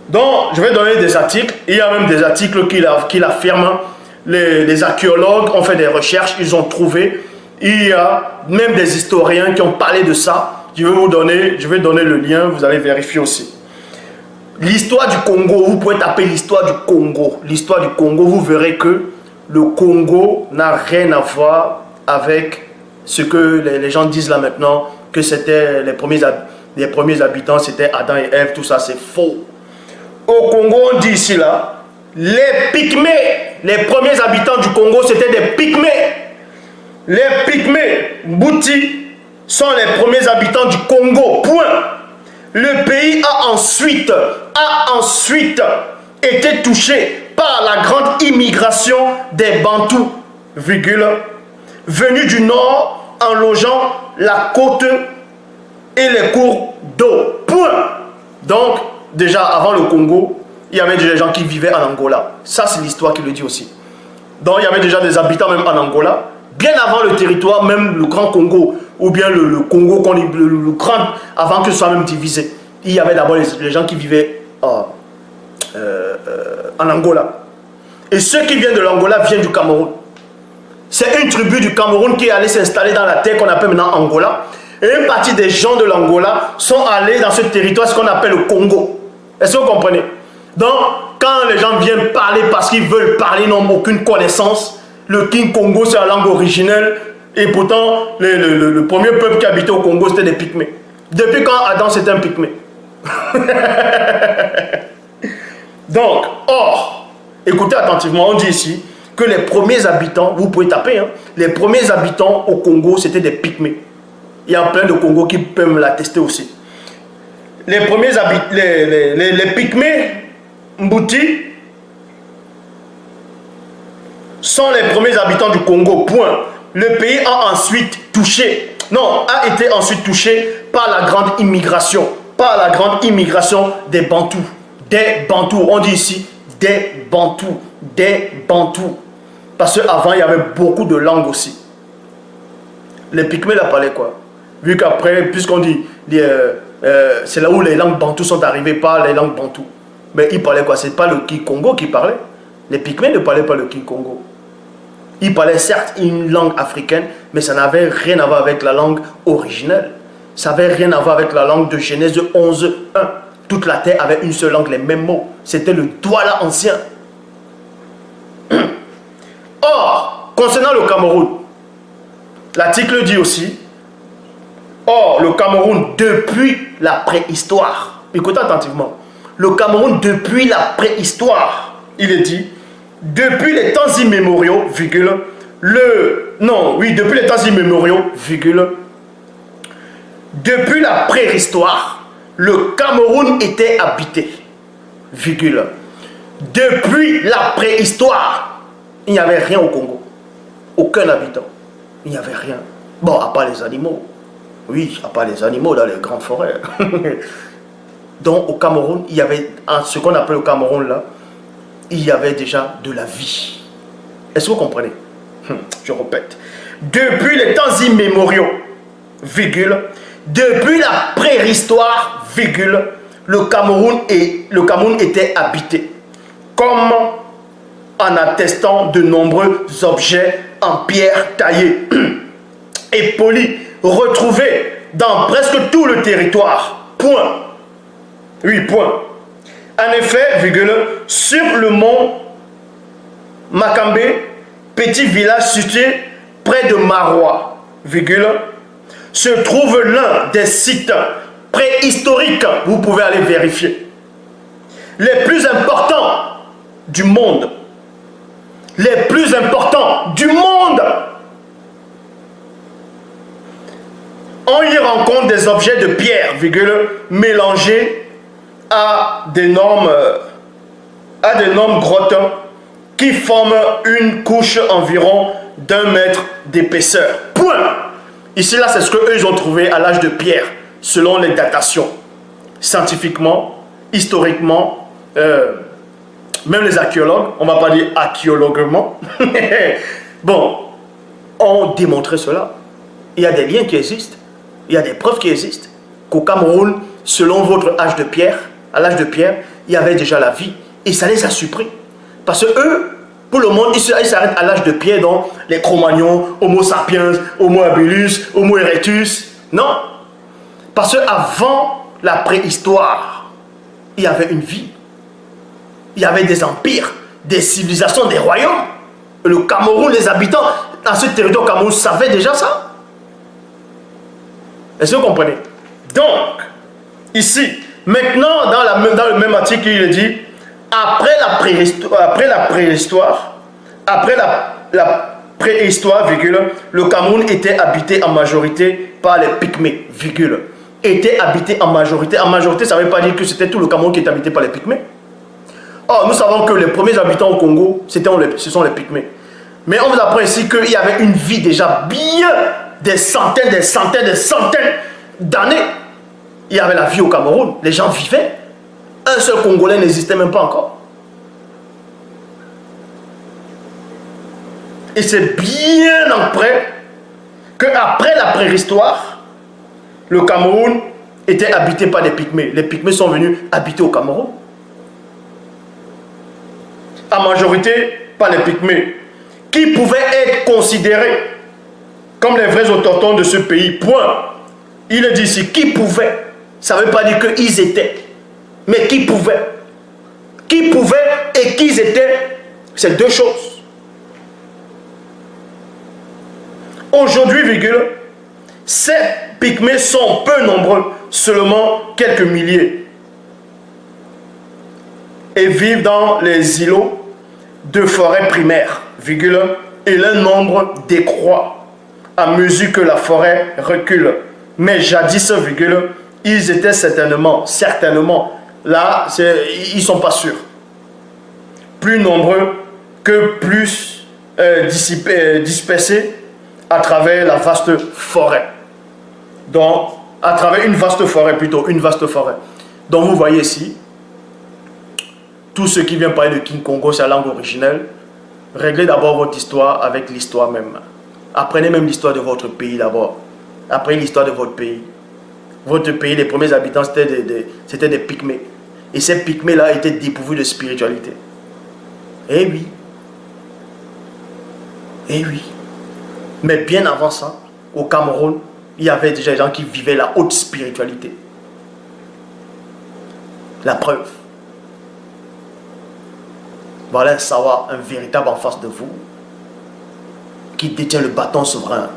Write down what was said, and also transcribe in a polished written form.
Donc, je vais donner des articles. Il y a même des articles qui l'affirment. Les archéologues ont fait des recherches, ils ont trouvé. Il y a même des historiens qui ont parlé de ça. Je vais donner le lien, vous allez vérifier aussi. L'histoire du Congo, vous pouvez taper l'histoire du Congo. L'histoire du Congo, vous verrez que le Congo n'a rien à voir avec ce que les gens disent là maintenant, que c'était les premiers habitants, c'était Adam et Ève, tout ça c'est faux. Au Congo, on dit ici là, les Pygmées, les premiers habitants du Congo, c'était des Pygmées. Les Pygmées, Mbouti, sont les premiers habitants du Congo, point. Le pays a ensuite été touché par la grande immigration des Bantous, venus du nord en longeant la côte et les cours d'eau, point. Donc, déjà avant le Congo, il y avait des gens qui vivaient en Angola. Ça, c'est l'histoire qui le dit aussi. Donc, il y avait déjà des habitants même en Angola. Bien avant le territoire, même le Grand Congo, ou bien le Congo, le grand, avant que ce soit même divisé. Il y avait d'abord les gens qui vivaient en Angola. Et ceux qui viennent de l'Angola viennent du Cameroun. C'est une tribu du Cameroun qui est allée s'installer dans la terre qu'on appelle maintenant Angola. Et une partie des gens de l'Angola sont allés dans ce territoire, ce qu'on appelle le Congo. Est-ce que vous comprenez? Donc, quand les gens viennent parler parce qu'ils veulent parler, ils n'ont aucune connaissance. Le King Congo, c'est la langue originelle. Et pourtant, le premier peuple qui habitait au Congo, c'était des Pygmées. Depuis quand Adam, c'était un Pygmée? Donc, or, écoutez attentivement, on dit ici que les premiers habitants, vous pouvez taper, hein, les premiers habitants au Congo, c'était des Pygmées. Il y a plein de Congo qui peuvent me l'attester aussi. Les premiers habitants, les Pygmées, Mbouti, sont les premiers habitants du Congo, point. Le pays a ensuite a été ensuite touché par la grande immigration. Par la grande immigration des Bantous. Des Bantous, on dit ici des Bantous. Des Bantous. Parce qu'avant, il y avait beaucoup de langues aussi. Les Pygmées, là, parlaient quoi? Vu qu'après, puisqu'on dit, c'est là où les langues Bantous sont arrivées, par les langues Bantous. Mais ils parlaient quoi? C'est pas le Kikongo qui parlait. Les Pygmées ne parlaient pas le Kikongo. Ils parlaient certes une langue africaine, mais ça n'avait rien à voir avec la langue originelle. Ça n'avait rien à voir avec la langue de Genèse 11.1. Toute la terre avait une seule langue, les mêmes mots. C'était le Douala ancien. Or, concernant le Cameroun, l'article dit aussi, or, le Cameroun, depuis la préhistoire, écoutez attentivement, le Cameroun, depuis la préhistoire, il est dit, depuis les temps immémoriaux, depuis les temps immémoriaux, depuis la préhistoire, le Cameroun était habité, depuis la préhistoire, il n'y avait rien au Congo, aucun habitant, il n'y avait rien, bon, à part les animaux, oui, à part les animaux dans les grandes forêts. Donc au Cameroun, il y avait, ce qu'on appelle le Cameroun là, il y avait déjà de la vie. Est-ce que vous comprenez? Je répète. Depuis les temps immémoriaux, depuis la préhistoire, le Cameroun était habité. Comme en attestant de nombreux objets en pierre taillée et polis, retrouvés dans presque tout le territoire. Point. Oui, point. En effet, sur le mont Makambe, petit village situé près de Marois, se trouve l'un des sites préhistoriques, vous pouvez aller vérifier, les plus importants du monde. Les plus importants du monde. On y rencontre des objets de pierre, mélangés à d'énormes grottes qui forment une couche environ d'1 mètre d'épaisseur. Point. Ici, là, c'est ce qu'eux ont trouvé à l'âge de pierre, selon les datations. Scientifiquement, historiquement, même les archéologues, on ne va pas dire archéologuement, bon, ont démontré cela. Il y a des liens qui existent, il y a des preuves qui existent, qu'au Cameroun, selon votre âge de pierre, à l'âge de pierre, il y avait déjà la vie. Et ça les a surpris. Parce que eux, pour le monde, ils s'arrêtent à l'âge de pierre, donc les Cro-Magnons, Homo sapiens, Homo habilis, Homo erectus. Non. Parce qu'avant la préhistoire, il y avait une vie. Il y avait des empires, des civilisations, des royaumes. Le Cameroun, les habitants dans ce territoire Cameroun savaient déjà ça. Est-ce que vous comprenez? Donc, ici, maintenant, dans le même article, il dit, après la préhistoire, virgule, le Cameroun était habité en majorité par les Pygmées, virgule. Était habité en majorité. En majorité, ça ne veut pas dire que c'était tout le Cameroun qui était habité par les Pygmées. Or, nous savons que les premiers habitants au Congo, ce sont les Pygmées. Mais on vous apprend ici qu'il y avait une vie déjà bien des centaines d'années. Il y avait la vie au Cameroun. Les gens vivaient. Un seul Congolais n'existait même pas encore. Et c'est bien après qu'après la préhistoire, le Cameroun était habité par les Pygmées. Les Pygmées sont venus habiter au Cameroun. En majorité par les Pygmées, qui pouvaient être considérés comme les vrais autochtones de ce pays. Point. Il est dit ici, qui pouvait. Ça ne veut pas dire qu'ils étaient, mais qui pouvait. Qui pouvait et qui étaient, c'est deux choses. Aujourd'hui, virgule, ces Pygmées sont peu nombreux, seulement quelques milliers, et vivent dans les îlots de forêt primaire, virgule, et leur nombre décroît à mesure que la forêt recule. Mais jadis, virgule, ils étaient certainement, là, ils ne sont pas sûrs, plus nombreux que plus dispersés à travers la vaste forêt. Donc, à travers une vaste forêt plutôt, une vaste forêt. Donc, vous voyez ici, tout ce qui vient parler de King Congo, c'est la langue originelle. Réglez d'abord votre histoire avec l'histoire même. Apprenez même l'histoire de votre pays d'abord. Apprenez l'histoire de votre pays. Votre pays, les premiers habitants, c'était des Pygmées. Et ces Pygmées-là étaient dépourvus de spiritualité. Eh oui. Eh oui. Mais bien avant ça, au Cameroun, il y avait déjà des gens qui vivaient la haute spiritualité. La preuve. Voilà un savoir, un véritable en face de vous, qui détient le bâton souverain.